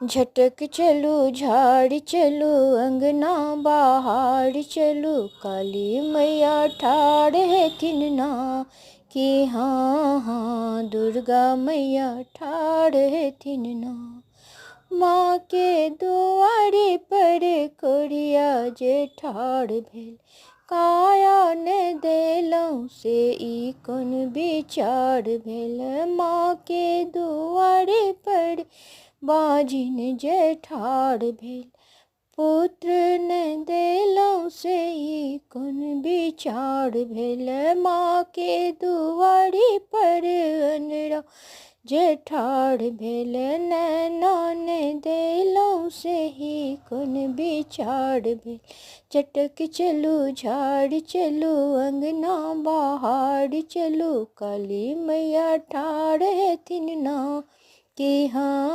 झटक चलू झाड़ चलू अंगना बाहर चलू, काली मैया ठाड़ है किनना कि हाँ हाँ दुर्गा मैया ठाड़ है तिनना। माँ के दुआरे पर कोढ़िया जे ठाड़ भेल, काया ने देलौं से ई कोन विचार भेल। माँ के दुआरे पर बाजिन जे ठाड़ भेल, पुत्र ने देलौं से ई कोन विचार भेल। माँ के दुआरी पर अनरा जे ठाड़ भेल, नैना ने देलौं से ही कोन विचार भेल। चटक चलू झाड़ चलू अंगना बाहर चलू, काली मैया ठाड़ है तिनना कि हाँ